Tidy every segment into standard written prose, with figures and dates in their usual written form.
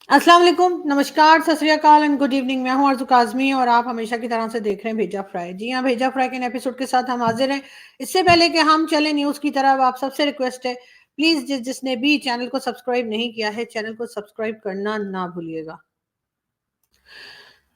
अस्सलाम वालेकुम, नमस्कार, सत श्री अकाल एंड गुड इवनिंग। मैं हूं अर्ज़ू काज़मी और आप हमेशा की तरह से देख रहे हैं भेजा फ्राई। जी हाँ, भेजा फ्राई के नए एपिसोड के साथ हम हाजिर हैं। इससे पहले कि हम चलें न्यूज़ की तरफ, आप सबसे रिक्वेस्ट है, प्लीज़ जिसने भी चैनल को सब्सक्राइब नहीं किया है, चैनल को सब्सक्राइब करना ना भूलिएगा।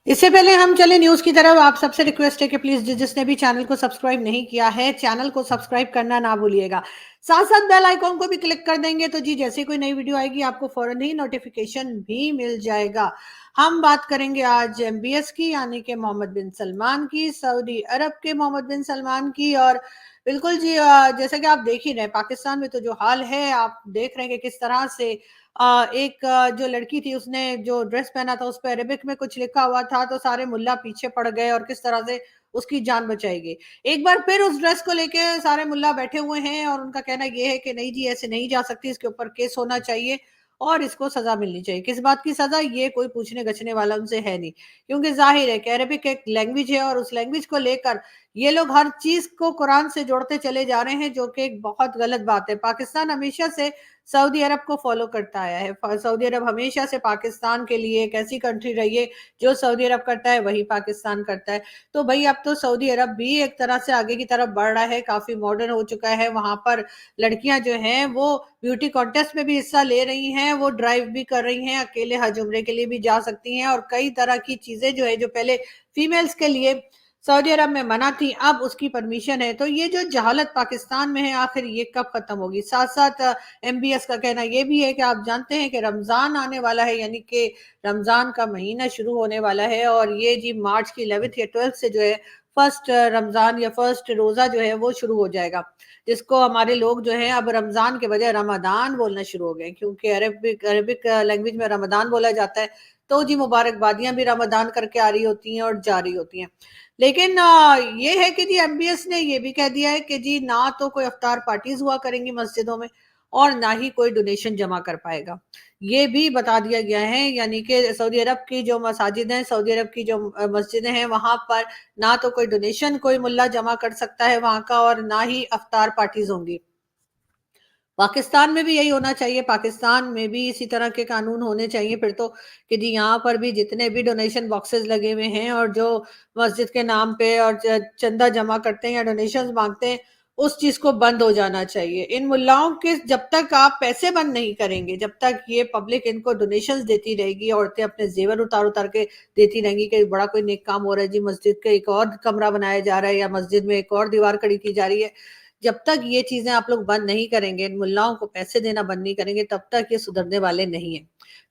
इससे पहले हम चले न्यूज़ की तरफ, आप सबसे रिक्वेस्ट है कि प्लीज़ जिसने भी चैनल को सब्सक्राइब नहीं किया है, चैनल को सब्सक्राइब करना ना भूलिएगा। साथ-साथ बेल आइकॉन को भी क्लिक कर देंगे तो जी जैसे ही कोई नई वीडियो आएगी आपको फ़ौरन ही नोटिफ़िकेशन भी मिल जाएगा। हम बात करेंगे आज एमबीएस की, यानी कि मोहम्मद बिन सलमान की, सऊदी अरब के मोहम्मद बिन सलमान की। और बिल्कुल जी, जैसा कि आप देख ही रहे हैं, पाकिस्तान में तो जो हाल है, आप देख रहे हैं कि किस तरह से एक जो लड़की थी उसने जो ड्रेस पहना था उस पे अरेबिक में कुछ लिखा हुआ था, तो सारे मुल्ला पीछे पड़ गए और किस तरह से उसकी जान बचाई गई। एक बार फिर उस ड्रेस को लेके सारे मुल्ला बैठे हुए हैं और उनका कहना ये है कि नहीं जी, ऐसे नहीं जा सकती, इसके ऊपर केस होना चाहिए और इसको सजा मिलनी चाहिए। किस बात की सजा, ये कोई पूछने गछने वाला उनसे है नहीं, क्योंकि जाहिर है कि अरेबिक एक लैंग्वेज है और उस लैंग्वेज को लेकर ये लोग हर चीज को कुरान से जोड़ते चले जा रहे हैं, जो कि एक बहुत गलत बात है। पाकिस्तान हमेशा से सऊदी अरब को फॉलो करता आया है। सऊदी अरब हमेशा से पाकिस्तान के लिए एक ऐसी कंट्री रही है, जो सऊदी अरब करता है वही पाकिस्तान करता है। तो भाई अब तो सऊदी अरब भी एक तरह से आगे की तरफ बढ़ रहा है, काफी मॉडर्न हो चुका है। वहां पर लड़कियां जो हैं वो ब्यूटी कॉन्टेस्ट में भी हिस्सा ले रही हैं, वो ड्राइव भी कर रही हैं, अकेले हज उम्रे के लिए भी जा सकती हैं और कई तरह की चीजें जो है, जो पहले फीमेल्स के लिए सऊदी अरब में मना थी, अब उसकी परमिशन है। तो ये जो जहालत पाकिस्तान में है, आखिर ये कब खत्म होगी? साथ साथ एमबीएस का कहना ये भी है कि आप जानते हैं कि रमजान आने वाला है, यानी कि रमजान का महीना शुरू होने वाला है और ये जी मार्च की 11th या 12th से जो है फर्स्ट रमजान या फर्स्ट रोजा जो है वो शुरू हो जाएगा, जिसको हमारे लोग जो है अब रमजान के बजाय रमदान बोलना शुरू हो गए, क्योंकि अरबिक अरबिक लैंग्वेज में रमदान बोला जाता है। तो जी मुबारकबादियां भी रमदान करके आ रही होती हैं और जा रही होती हैं। लेकिन ये है कि जी एमबीएस ने ये भी कह दिया है कि जी ना तो कोई अफ्तार पार्टीज हुआ करेंगी मस्जिदों में और ना ही कोई डोनेशन जमा कर पाएगा। ये भी बता दिया गया है, यानी कि सऊदी अरब की जो मसाजिद हैं, सऊदी अरब की जो मस्जिदें हैं, वहां पर ना तो कोई डोनेशन कोई मुल्ला जमा कर सकता है वहां का और ना ही अफ्तार पार्टीज होंगी। पाकिस्तान में भी यही होना चाहिए, पाकिस्तान में भी इसी तरह के कानून होने चाहिए फिर तो, कि जी यहाँ पर भी जितने भी डोनेशन बॉक्सेस लगे हुए हैं और जो मस्जिद के नाम पे और चंदा जमा करते हैं या डोनेशंस मांगते हैं, उस चीज को बंद हो जाना चाहिए। इन मुल्लाओं के जब तक आप पैसे बंद नहीं करेंगे, जब तक ये पब्लिक इनको डोनेशंस देती रहेगी, औरतें अपने जेवर उतार उतार के देती रहेंगी कि बड़ा कोई नेक काम हो रहा है जी, मस्जिद का एक और कमरा बनाया जा रहा है या मस्जिद में एक और दीवार खड़ी की जा रही है, जब तक ये चीजें आप लोग बंद नहीं करेंगे, इन मुल्लाओं को पैसे देना बंद नहीं करेंगे, तब तक ये सुधरने वाले नहीं है।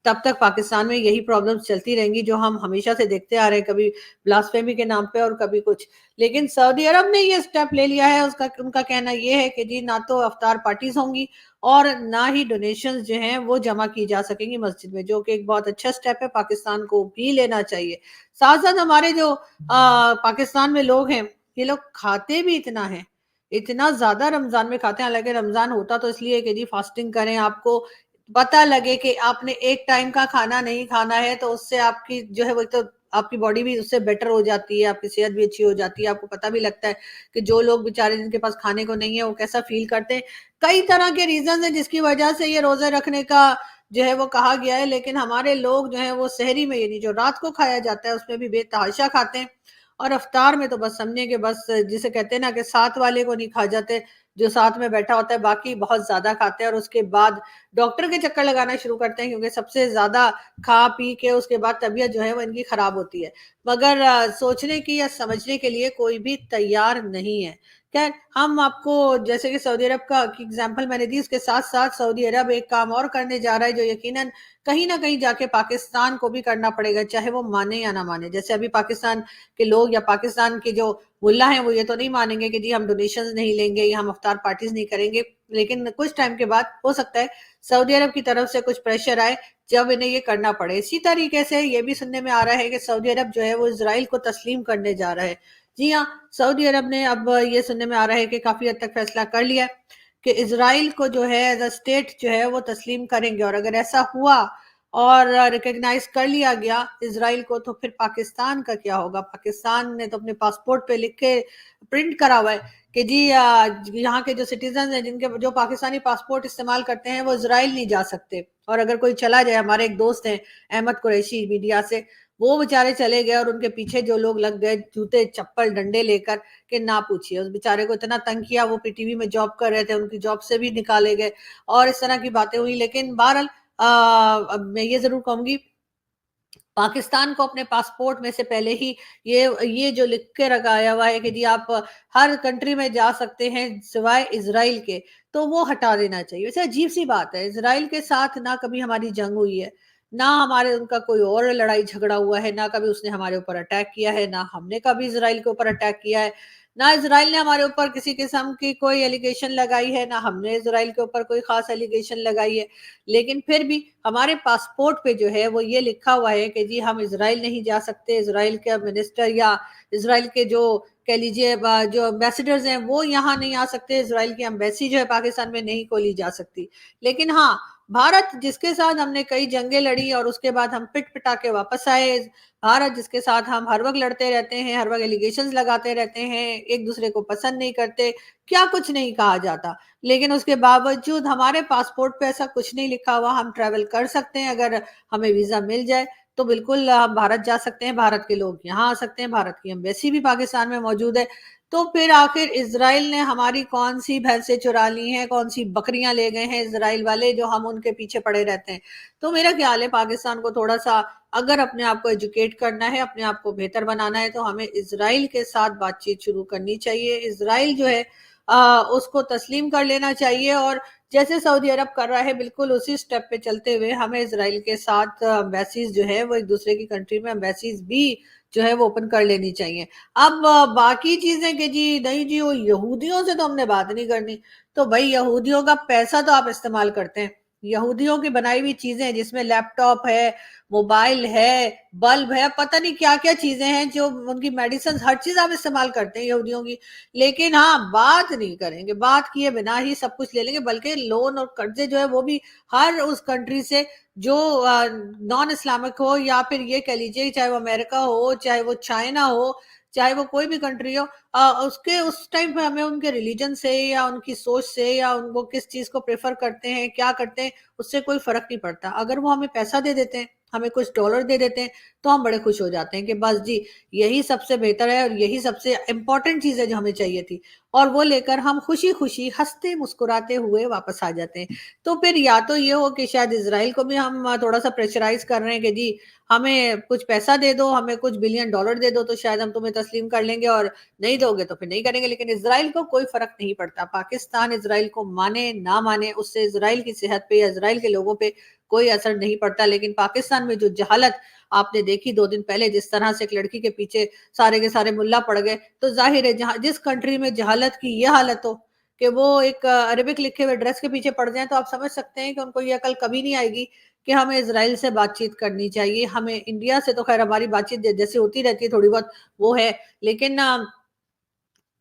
तब तक पाकिस्तान में यही प्रॉब्लम्स चलती रहेंगी जो हम हमेशा से देखते आ रहे हैं, कभी ब्लास्फेमी के नाम पे और कभी कुछ। लेकिन सऊदी अरब ने ये स्टेप ले लिया है, उसका उनका कहना ये है कि जी ना तो अफ्तार पार्टीज होंगी और ना ही डोनेशंस जो हैं वो जमा की जा सकेंगी मस्जिद में, जो कि एक बहुत अच्छा स्टेप है, पाकिस्तान को भी लेना चाहिए। साथ साथ हमारे जो पाकिस्तान में लोग हैं, ये लोग खाते भी इतना है, इतना ज्यादा रमजान में खाते हैं। हालांकि रमजान होता तो इसलिए कि जी फास्टिंग करें, आपको पता लगे कि आपने एक टाइम का खाना नहीं खाना है, तो उससे आपकी जो है वो तो आपकी बॉडी भी उससे बेटर हो जाती है, आपकी सेहत भी अच्छी हो जाती है। आपको पता भी लगता है कि जो लोग बेचारे जिनके पास खाने को नहीं है वो कैसा फील करते हैं। कई तरह के रीजन है जिसकी वजह से ये रोजे रखने का जो है वो कहा गया है, लेकिन हमारे लोग जो है वो सहरी में, यानी जो रात को खाया जाता है उसमें भी बेतहाशा खाते हैं और अफ्तार में तो बस समझे कि बस जिसे कहते हैं ना कि साथ वाले को नहीं खा जाते, जो साथ में बैठा होता है, बाकी बहुत ज्यादा खाते हैं और उसके बाद डॉक्टर के चक्कर लगाना शुरू करते हैं, क्योंकि सबसे ज्यादा खा पी के उसके बाद तबीयत जो है वो इनकी खराब होती है। मगर सोचने की या समझने के लिए कोई भी तैयार नहीं है। खैर, हम आपको जैसे कि सऊदी अरब का एग्जाम्पल मैंने दी, उसके साथ साथ सऊदी अरब एक काम और करने जा रहा है जो यकीनन कहीं ना कहीं जाके पाकिस्तान को भी करना पड़ेगा, चाहे वो माने या ना माने। जैसे अभी पाकिस्तान के लोग या पाकिस्तान के जो मुल्ला हैं वो ये तो नहीं मानेंगे कि जी हम डोनेशंस नहीं लेंगे या हम अफ्तार पार्टीज नहीं करेंगे, लेकिन कुछ टाइम के बाद हो सकता है सऊदी अरब की तरफ से कुछ प्रेशर आए जब इन्हें ये करना पड़े। इसी तरीके से ये भी सुनने में आ रहा है कि सऊदी अरब जो है वो इसराइल को तस्लीम करने जा रहा है। जी हाँ, सऊदी अरब ने अब ये सुनने में आ रहा है कि काफी हद तक फैसला कर लिया है कि इसराइल को जो है एज अ स्टेट जो है वो तस्लीम करेंगे, और अगर ऐसा हुआ اور रिकग्नाइज कर लिया गया इसराइल को, तो फिर पाकिस्तान का क्या होगा? पाकिस्तान ने तो अपने पासपोर्ट पे लिख के प्रिंट करा हुआ है कि जी यहाँ के जो सिटीजन हैं जिनके जो पाकिस्तानी पासपोर्ट इस्तेमाल करते हैं वो इसराइल नहीं जा सकते। और अगर कोई चला जाए, हमारे एक दोस्त हैं अहमद कुरैशी मीडिया से, वो बेचारे चले गए और उनके पीछे जो लोग लग गए जूते चप्पल डंडे लेकर, कि ना पूछिए, उस बेचारे को इतना तंग किया, वो पीटीवी में जॉब कर रहे थे, उनकी जॉब से भी निकाले गए और इस तरह की बातें हुई। लेकिन बहरहाल अब मैं ये जरूर कहूंगी, पाकिस्तान को अपने पासपोर्ट में से पहले ही ये जो लिख के लगाया हुआ है कि जी आप हर कंट्री में जा सकते हैं सिवाय इजराइल के, तो वो हटा देना चाहिए। वैसे अजीब सी बात है, इजराइल के साथ ना कभी हमारी जंग हुई है, ना हमारे उनका कोई और लड़ाई झगड़ा हुआ है, ना कभी उसने हमारे ऊपर अटैक किया है, ना हमने कभी इजराइल के ऊपर अटैक किया है, ना इजराइल ने हमारे ऊपर किसी किस्म की कोई एलिगेशन लगाई है, ना हमने इजराइल के ऊपर कोई खास एलिगेशन लगाई है। लेकिन फिर भी हमारे पासपोर्ट पे जो है वो ये लिखा हुआ है कि जी हम इजराइल नहीं जा सकते, इजराइल के मिनिस्टर या इजराइल के जो कह लीजिए जो एम्बेसडर्स हैं वो यहाँ नहीं आ सकते, इजराइल की एम्बेसी जो है पाकिस्तान में नहीं खोली जा सकती। लेकिन हाँ, भारत जिसके साथ हमने कई जंगें लड़ी और उसके बाद हम पिट पिटा के वापस आए, भारत जिसके साथ हम हर वक्त लड़ते रहते हैं, हर वक्त एलिगेशंस लगाते रहते हैं, एक दूसरे को पसंद नहीं करते, क्या कुछ नहीं कहा जाता, लेकिन उसके बावजूद हमारे पासपोर्ट पे ऐसा कुछ नहीं लिखा हुआ। हम ट्रैवल कर सकते हैं, अगर हमें वीजा मिल जाए तो बिल्कुल हम भारत जा सकते हैं, भारत के लोग यहाँ आ सकते हैं, भारत की एम्बेसी भी पाकिस्तान में मौजूद है। तो फिर आखिर इजराइल ने हमारी कौन सी भैंसें चुरा ली हैं, कौन सी बकरियां ले गए हैं इजराइल वाले जो हम उनके पीछे पड़े रहते हैं? तो मेरा ख्याल है पाकिस्तान को थोड़ा सा अगर अपने आप को एजुकेट करना है, अपने आप को बेहतर बनाना है, तो हमें इजराइल के साथ बातचीत शुरू करनी चाहिए। इजराइल जो है उसको तस्लीम कर लेना चाहिए और जैसे सऊदी अरब कर रहा है बिल्कुल उसी स्टेप पे चलते हुए हमें इजराइल के साथ एम्बेसीज जो है वो एक दूसरे की कंट्री में एम्बेसीज भी जो है वो ओपन कर लेनी चाहिए। अब बाकी चीजें कि जी नहीं जी वो यहूदियों से तो हमने बात नहीं करनी, तो भाई यहूदियों का पैसा तो आप इस्तेमाल करते हैं, यहूदियों की बनाई हुई चीजें जिसमें लैपटॉप है, मोबाइल है, बल्ब है, पता नहीं क्या क्या चीजें हैं, जो उनकी मेडिसिन, हर चीज आप इस्तेमाल करते हैं यहूदियों की। लेकिन हाँ, बात नहीं करेंगे, बात किए बिना ही सब कुछ ले लेंगे, बल्कि लोन और कर्जे जो है वो भी हर उस कंट्री से जो नॉन इस्लामिक हो, या फिर ये कह लीजिए चाहे वो अमेरिका हो, चाहे वो चाइना हो, चाहे वो कोई भी कंट्री हो, उसके उस टाइम पे हमें उनके रिलीजन से या उनकी सोच से या वो किस चीज को प्रेफर करते हैं, क्या करते हैं, उससे कोई फर्क नहीं पड़ता। अगर वो हमें पैसा दे देते हैं, हमें कुछ डॉलर दे देते हैं, तो हम बड़े खुश हो जाते हैं कि बस जी यही सबसे बेहतर है और यही सबसे इंपॉर्टेंट चीज है जो हमें चाहिए थी, और वो लेकर हम खुशी खुशी हंसते मुस्कुराते हुए वापस आ जाते हैं। तो फिर या तो ये हो कि शायद इसराइल को भी हम थोड़ा सा प्रेशराइज कर रहे हैं कि जी हमें कुछ पैसा दे दो, हमें कुछ बिलियन डॉलर दे दो, तो शायद हम तुम्हें तस्लीम कर लेंगे, और नहीं दोगे तो फिर नहीं करेंगे। लेकिन इसराइल को कोई फर्क नहीं पड़ता, पाकिस्तान इसराइल को माने ना माने उससे इसराइल की सेहत पे या इसराइल के लोगों पे कोई असर नहीं पड़ता। लेकिन पाकिस्तान में जो जहालत आपने देखी 2 दिन पहले, जिस तरह से एक लड़की के पीछे सारे के सारे मुल्ला पड़ गए, तो जाहिर है जहां जिस कंट्री में जहालत की ये हालत हो कि वो एक अरेबिक लिखे हुए ड्रेस के पीछे पड़ जाए, तो आप समझ सकते हैं कि उनको ये अकल कभी नहीं आएगी कि हमें इसराइल से बातचीत करनी चाहिए। हमें इंडिया से तो खैर हमारी बातचीत जैसे होती रहती है थोड़ी बहुत वो है, लेकिन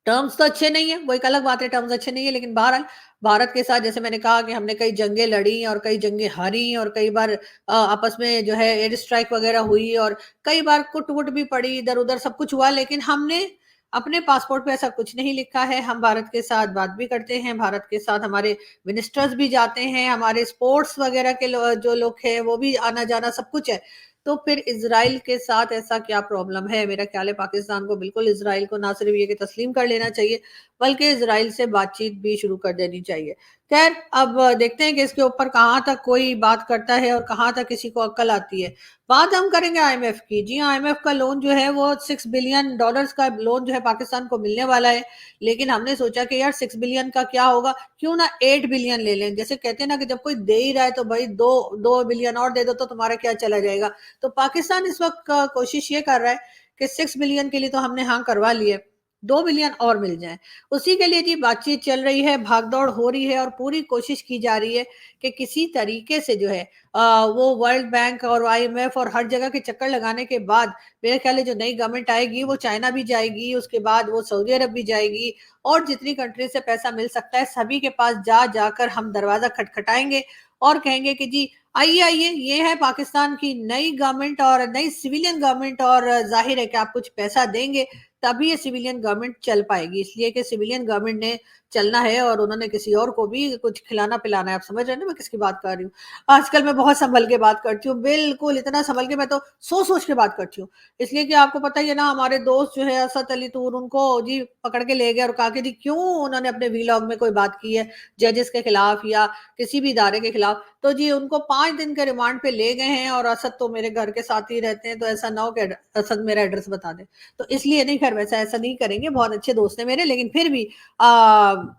टर्म्स तो अच्छे नहीं है, वो एक अलग बात है, टर्म्स अच्छे नहीं है। लेकिन बहरहाल भारत के साथ जैसे मैंने कहा कि हमने कई जंगें लड़ी और कई जंगें हारी, और कई बार आपस में जो है एयर स्ट्राइक वगैरह हुई, और कई बार कुट वुट भी पड़ी, इधर उधर सब कुछ हुआ, लेकिन हमने अपने पासपोर्ट पे ऐसा कुछ नहीं लिखा है। हम भारत के साथ बात भी करते हैं, भारत के साथ हमारे मिनिस्टर्स भी जाते हैं, हमारे स्पोर्ट्स वगैरह के जो लोग हैं वो भी आना जाना सब कुछ है। तो फिर इसराइल के साथ ऐसा क्या प्रॉब्लम है? मेरा ख्याल है पाकिस्तान को बिल्कुल इसराइल को ना सिर्फ ये कि तस्लीम कर लेना चाहिए, बल्कि इसराइल से बातचीत भी शुरू कर देनी चाहिए। खैर अब देखते हैं कि इसके ऊपर कहाँ तक कोई बात करता है और कहाँ तक किसी को अक्ल आती है। बात हम करेंगे आईएमएफ की। जी हाँ, आईएमएफ का लोन जो है वो $6 बिलियन का लोन जो है पाकिस्तान को मिलने वाला है। लेकिन हमने सोचा कि यार 6 बिलियन का क्या होगा, क्यों ना 8 बिलियन ले लें। जैसे कहते हैं ना कि जब कोई दे ही रहा है तो भाई दो 2 बिलियन और दे दो तो तुम्हारा क्या चला जाएगा। तो पाकिस्तान इस वक्त कोशिश ये कर रहा है कि 6 बिलियन के लिए तो हमने हाँ करवा लिए, 2 बिलियन और मिल जाए। उसी के लिए जी बातचीत चल रही है, भागदौड़ हो रही है, और पूरी कोशिश की जा रही है कि किसी तरीके से जो है वो वर्ल्ड बैंक और आईएमएफ और हर जगह के चक्कर लगाने के बाद मेरे ख्याल है जो नई गवर्नमेंट आएगी वो चाइना भी जाएगी, उसके बाद वो सऊदी अरब भी जाएगी, और जितनी कंट्री से पैसा मिल सकता है सभी के पास जा जाकर हम दरवाजा खटखटाएंगे और कहेंगे कि जी आइए आइए, ये है पाकिस्तान की नई गवर्नमेंट और नई सिविलियन गवर्नमेंट, और जाहिर है कि आप कुछ पैसा देंगे तभी ये सिविलियन गवर्नमेंट चल पाएगी, इसलिए कि सिविलियन गवर्नमेंट ने चलना है और उन्होंने किसी और को भी कुछ खिलाना पिलाना है। आप समझ रहे हैं ना मैं किसकी बात कर रही हूँ? आजकल मैं बहुत संभल के बात करती हूँ, बिल्कुल इतना संभल के, मैं तो सोच सोच के बात करती हूँ। इसलिए कि आपको पता ही है ना, हमारे दोस्त जो है असद अली तूर, उनको जी पकड़ के ले गए और कहा कि जी क्यों उन्होंने अपने वीलॉग में कोई बात की है जजेस के खिलाफ या किसी भी इदारे के खिलाफ, तो जी उनको 5 दिन के रिमांड पे ले गए हैं। और असद तो मेरे घर के साथ ही रहते हैं, तो ऐसा ना हो कि असद मेरा एड्रेस बता दे, तो इसलिए नहीं, खैर वैसा ऐसा नहीं करेंगे, बहुत अच्छे दोस्त हैं मेरे, लेकिन फिर भी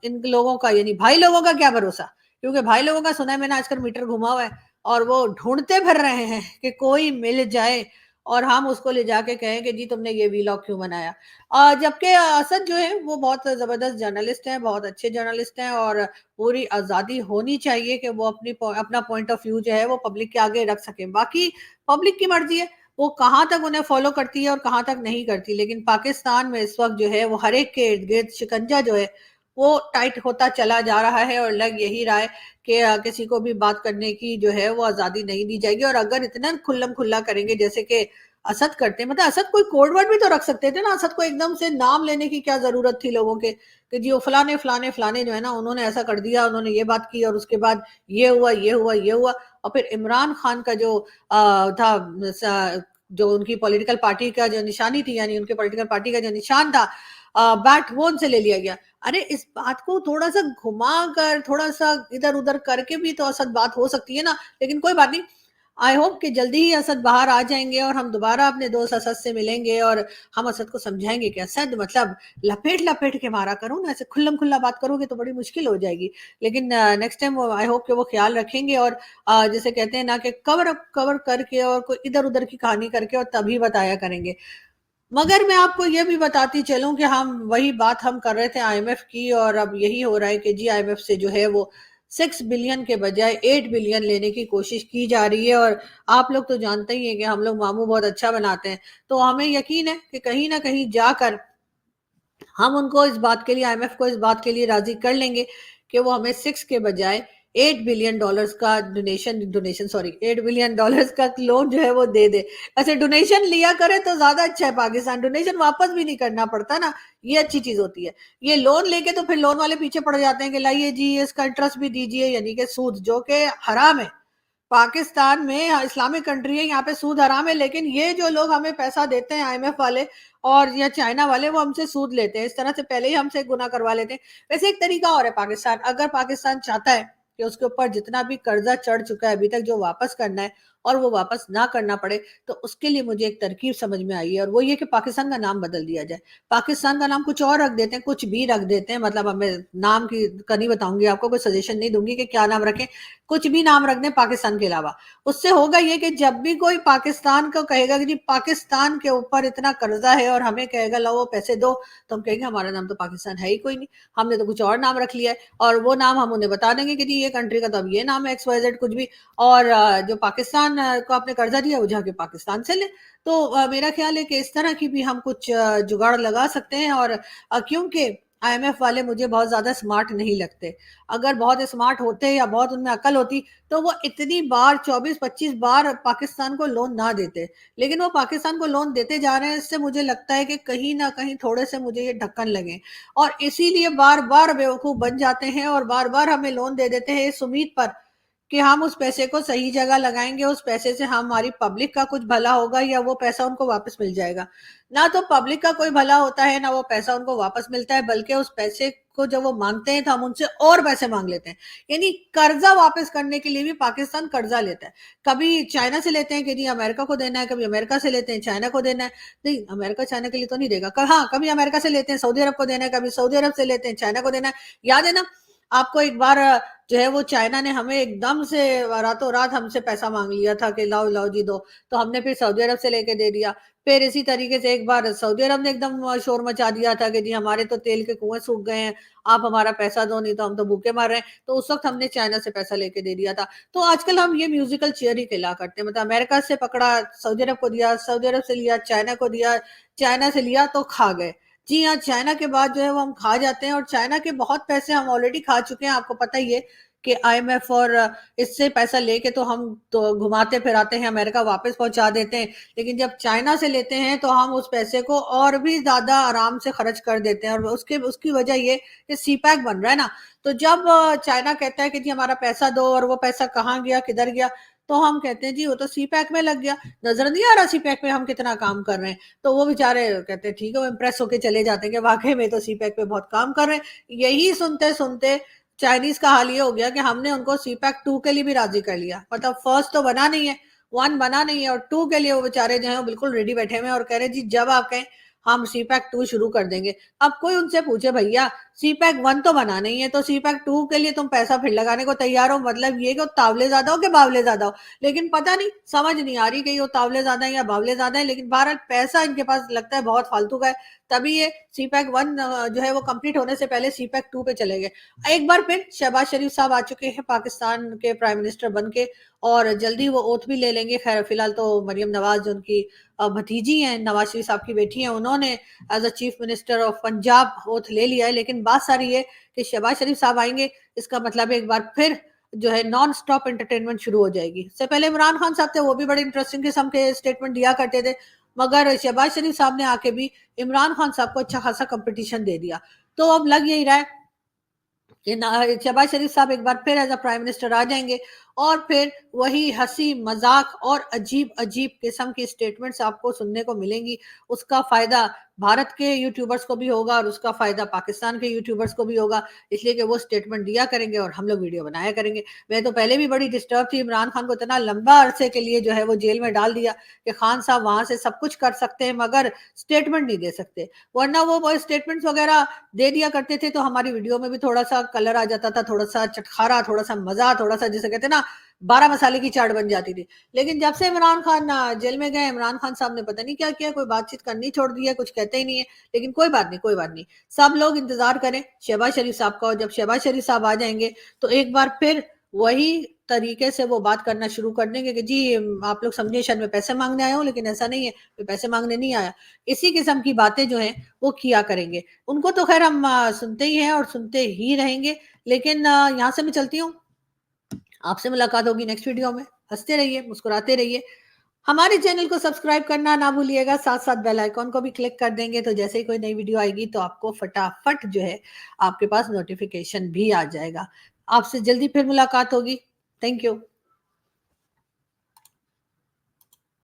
इन लोगों का यानी भाई लोगों का क्या भरोसा, क्योंकि भाई लोगों का सुना है मैंने आजकल मीटर घुमा हुआ है और वो ढूंढते फिर रहे हैं कि कोई मिल जाए और हम उसको ले जाके कहें कि जी तुमने ये वीलॉग क्यों बनाया। जबकि असद जो है वो बहुत जबरदस्त जर्नलिस्ट हैं, बहुत अच्छे जर्नलिस्ट हैं, और पूरी आज़ादी होनी चाहिए कि वो अपना पॉइंट ऑफ व्यू जो है वो पब्लिक के आगे रख सकें। बाकी पब्लिक की मर्जी है, वो कहाँ तक उन्हें फॉलो करती है और कहाँ तक नहीं करती, लेकिन पाकिस्तान में इस वक्त जो है वो हर एक के इर्द गिर्द शिकंजा जो है वो टाइट होता चला जा रहा है, और लग यही रहा है कि किसी को भी बात करने की जो है वो आज़ादी नहीं दी जाएगी। और अगर इतना खुल्लम खुल्ला करेंगे जैसे कि असद करते, मतलब असद कोई कोड वर्ड भी तो रख सकते थे ना, असद को एकदम से नाम लेने की क्या जरूरत थी लोगों के कि जी वो फलाने फलाने फलाने जो है ना उन्होंने ऐसा कर दिया, उन्होंने ये बात की और उसके बाद ये हुआ ये हुआ ये हुआ। और फिर इमरान खान का जो था जो उनकी पॉलिटिकल पार्टी का जो निशानी थी, यानी उनके पॉलिटिकल पार्टी का जो निशान था बैट, वो उनसे ले लिया गया। अरे इस बात को थोड़ा सा घुमा कर, थोड़ा सा इधर उधर करके भी तो असद बात हो सकती है ना, लेकिन कोई बात नहीं। आई होप कि जल्दी ही असद बाहर आ जाएंगे और हम दोबारा अपने दोस्त असद से मिलेंगे और हम असद को समझाएंगे कि असद मतलब लपेट लपेट के मारा करो ना, ऐसे खुल्लम खुल्ला बात करोगे तो बड़ी मुश्किल हो जाएगी। लेकिन नेक्स्ट टाइम आई होप कि वो ख्याल रखेंगे और जैसे कहते हैं ना कि कवर अप कवर करके और कोई इधर उधर की कहानी करके और तभी बताया करेंगे। मगर मैं आपको ये भी बताती चलूं कि हम वही बात हम कर रहे थे आईएमएफ की, और अब यही हो रहा है कि जी आईएमएफ से जो है वो 6 बिलियन के बजाय 8 बिलियन लेने की कोशिश की जा रही है। और आप लोग तो जानते ही हैं कि हम लोग मामू बहुत अच्छा बनाते हैं, तो हमें यकीन है कि कहीं ना कहीं जाकर हम उनको इस बात के लिए, आईएमएफ को इस बात के लिए राजी कर लेंगे कि वो हमें 6 के बजाय $8 बिलियन का डोनेशन डोनेशन सॉरी $8 बिलियन का लोन जो है वो दे दे। ऐसे डोनेशन लिया करे तो ज्यादा अच्छा है, पाकिस्तान डोनेशन वापस भी नहीं करना पड़ता ना, ये अच्छी चीज होती है। ये लोन लेके तो फिर लोन वाले पीछे पड़ जाते हैं कि लाइए जी इसका इंटरेस्ट भी दीजिए, यानी कि सूद, जो कि हराम है। पाकिस्तान में इस्लामिक कंट्री है, यहाँ पे सूद हराम है, लेकिन ये जो लोग हमें पैसा देते हैं आईएमएफ वाले और या चाइना वाले, वो हमसे सूद लेते हैं, इस तरह से पहले ही हमसे गुना करवा लेते हैं। वैसे एक तरीका और है पाकिस्तान, अगर पाकिस्तान चाहता है कि उसके ऊपर जितना भी कर्जा चढ़ चुका है अभी तक, जो वापस करना है और वो वापस ना करना पड़े, तो उसके लिए मुझे एक तरकीब समझ में आई है, और वो ये कि पाकिस्तान का नाम बदल दिया जाए। पाकिस्तान का नाम कुछ और रख देते हैं, कुछ भी रख देते हैं, मतलब अब मैं नाम की का नहीं बताऊंगी आपको, कोई सजेशन नहीं दूंगी कि क्या नाम रखें, कुछ भी नाम रख दें पाकिस्तान के अलावा। उससे होगा ये कि जब भी कोई पाकिस्तान को कहेगा कि जी पाकिस्तान के ऊपर इतना कर्जा है और हमें कहेगा लो वो पैसे दो, तो हम कहेंगे हमारा नाम तो पाकिस्तान है ही कोई नहीं, हमने तो कुछ और नाम रख लिया है। और वो नाम हम उन्हें बता देंगे कि जी ये कंट्री का तो अब ये नाम है XYZ कुछ भी, और जो पाकिस्तान को आपने कर्जा दिया वो जाके पाकिस्तान से ले। तो मेरा ख्याल है कि इस तरह की भी हम कुछ जुगाड़ लगा सकते हैं। और क्योंकि आईएमएफ वाले मुझे बहुत ज्यादा स्मार्ट नहीं लगते, अगर बहुत स्मार्ट होते या बहुत उनमें अकल होती तो वो इतनी बार 24-25 बार पाकिस्तान को लोन ना देते, लेकिन वो पाकिस्तान को लोन देते जा रहे हैं। इससे मुझे लगता है कि कहीं ना कहीं थोड़े से मुझे ये ढक्कन लगे, और इसीलिए बार बार बेवकूफ बन जाते हैं और बार बार हमें लोन दे देते हैं इस उम्मीद पर कि हम उस पैसे को सही जगह लगाएंगे, उस पैसे से हमारी पब्लिक का कुछ भला होगा या वो पैसा उनको वापस मिल जाएगा। ना तो पब्लिक का कोई भला होता है ना वो पैसा उनको वापस मिलता है, बल्कि उस पैसे को जब वो मांगते हैं तो हम उनसे और पैसे मांग लेते हैं। यानी कर्जा वापस करने के लिए भी पाकिस्तान कर्जा लेता है। कभी चाइना से लेते हैं कि जी अमेरिका को देना है, कभी अमेरिका से लेते हैं चाइना को देना है। नहीं, अमेरिका चाइना के लिए तो नहीं देगा, हाँ कभी अमेरिका से लेते हैं सऊदी अरब को देना है, कभी सऊदी अरब से लेते हैं चाइना को देना है। याद है ना आपको, एक बार जो है वो चाइना ने हमें एकदम से रातों रात हमसे पैसा मांग लिया था कि लाओ लाओ जी दो, तो हमने फिर सऊदी अरब से लेके दे दिया। फिर इसी तरीके से एक बार सऊदी अरब ने एकदम शोर मचा दिया था कि जी हमारे तो तेल के कुएं सूख गए हैं, आप हमारा पैसा दो नहीं तो हम तो भूखे मर रहे हैं, तो उस वक्त हमने चाइना से पैसा लेके दे दिया था। तो आजकल हम ये म्यूजिकल चेयर ही खेला करते हैं, मतलब अमेरिका से पकड़ा सऊदी अरब को दिया, सऊदी अरब से लिया चाइना को दिया, चाइना से लिया तो खा गए। जी हाँ, चाइना के बाद जो है वो हम खा जाते हैं, और चाइना के बहुत पैसे हम ऑलरेडी खा चुके हैं, आपको पता ही है कि IMF और इससे पैसा लेके तो हम तो घुमाते फिराते हैं, अमेरिका वापस पहुंचा देते हैं, लेकिन जब चाइना से लेते हैं तो हम उस पैसे को और भी ज्यादा आराम से खर्च कर देते हैं। और उसकी वजह ये सीपैक बन रहा है ना। तो जब चाइना कहता है कि जी हमारा पैसा दो, और वो पैसा कहाँ गया, किधर गया, तो हम कहते हैं जी वो तो सीपैक में लग गया, नजर नहीं आ रहा सीपैक में हम कितना काम कर रहे हैं। तो वो बेचारे कहते हैं ठीक है, वो इम्प्रेस होके चले जाते हैं कि वाकई में तो सीपैक पे बहुत काम कर रहे हैं। यही सुनते सुनते चाइनीज का हाल ये हो गया कि हमने उनको सीपैक 2 के लिए भी राजी कर लिया। मतलब फर्स्ट तो बना नहीं है, 1 बना नहीं है, और 2 के लिए वो बेचारे जो है बिल्कुल रेडी बैठे हुए हैं और कह रहे हैं जी जब आप कहें हम सीपैक 2 शुरू कर देंगे। अब कोई उनसे पूछे भैया सीपैक 1 तो बना नहीं है, तो सीपैक 2 के लिए तुम पैसा फिर लगाने को तैयार हो, मतलब ये कि तावले ज्यादा हो कि बावले ज्यादा हो। लेकिन पता नहीं, समझ नहीं आ रही कि वो तावले ज्यादा है या बावले ज्यादा है, लेकिन बहरहाल पैसा इनके पास लगता है बहुत फालतू का है। तभी ये सीपैक 1 जो है वो कंप्लीट होने से पहले सीपैक 2 पे चले गए। एक बार फिर शहबाज शरीफ साहब आ चुके हैं पाकिस्तान के प्राइम मिनिस्टर बन के, और जल्दी वो ओथ भी ले लेंगे। खैर फिलहाल तो मरियम नवाज जो उनकी भतीजी हैं, नवाज शरीफ साहब की बेटी हैं, उन्होंने as a chief minister of Punjab oath ले लिया है। लेकिन बात सारी है कि शहबाज शरीफ साहब आएंगे, इसका मतलब एक बार फिर जो है नॉन स्टॉप एंटरटेनमेंट शुरू हो जाएगी। इससे पहले इमरान खान साहब थे, वो भी बड़े इंटरेस्टिंग किस्म के स्टेटमेंट दिया करते थे, मगर शहबाज शरीफ साहब ने आके भी इमरान खान साहब को अच्छा खासा कंपटीशन दे दिया। तो अब लग यही रहा है कि शहबाज शरीफ साहब एक बार फिर एज अ प्राइम मिनिस्टर आ जाएंगे, और फिर वही हंसी मजाक और अजीब अजीब किस्म की स्टेटमेंट्स आपको सुनने को मिलेंगी। उसका फायदा भारत के यूट्यूबर्स को भी होगा और उसका फायदा पाकिस्तान के यूट्यूबर्स को भी होगा, इसलिए कि वो स्टेटमेंट दिया करेंगे और हम लोग वीडियो बनाया करेंगे। मैं तो पहले भी बड़ी डिस्टर्ब थी, इमरान खान को इतना लंबा अरसे के लिए जो है वो जेल में डाल दिया कि खान साहब वहां से सब कुछ कर सकते हैं मगर स्टेटमेंट नहीं दे सकते। वरना वो स्टेटमेंट्स वगैरह दे दिया करते थे तो हमारी वीडियो में भी थोड़ा सा कलर आ जाता था, थोड़ा सा चटखारा, थोड़ा सा मजा, थोड़ा सा जिसे कहते हैं ना 12 मसाले की चाट बन जाती थी। लेकिन जब से इमरान खान जेल में गए, इमरान खान साहब ने पता नहीं क्या किया, कोई बातचीत करनी छोड़ दी है, कुछ कहते ही नहीं है। लेकिन कोई बात नहीं, कोई बात नहीं, सब लोग इंतजार करें शहबाज शरीफ साहब का, और जब शहबाज शरीफ साहब आ जाएंगे तो एक बार फिर वही तरीके से वो बात करना शुरू कर देंगे कि जी आप लोग समझे शायद मैं पैसे मांगने आया हूँ, लेकिन ऐसा नहीं है, मैं पैसे मांगने नहीं आया। इसी किस्म की बातें जो हैं वो किया करेंगे। उनको तो खैर हम सुनते ही हैं और सुनते ही रहेंगे। लेकिन यहाँ से मैं चलती हूँ, आपसे मुलाकात होगी नेक्स्ट वीडियो में। हंसते रहिए, मुस्कुराते रहिए, हमारे चैनल को सब्सक्राइब करना ना भूलिएगा, साथ साथ बेल आइकॉन को भी क्लिक कर देंगे तो जैसे ही कोई नई वीडियो आएगी तो आपको फटाफट जो है आपके पास नोटिफिकेशन भी आ जाएगा। आपसे जल्दी फिर मुलाकात होगी। Thank you.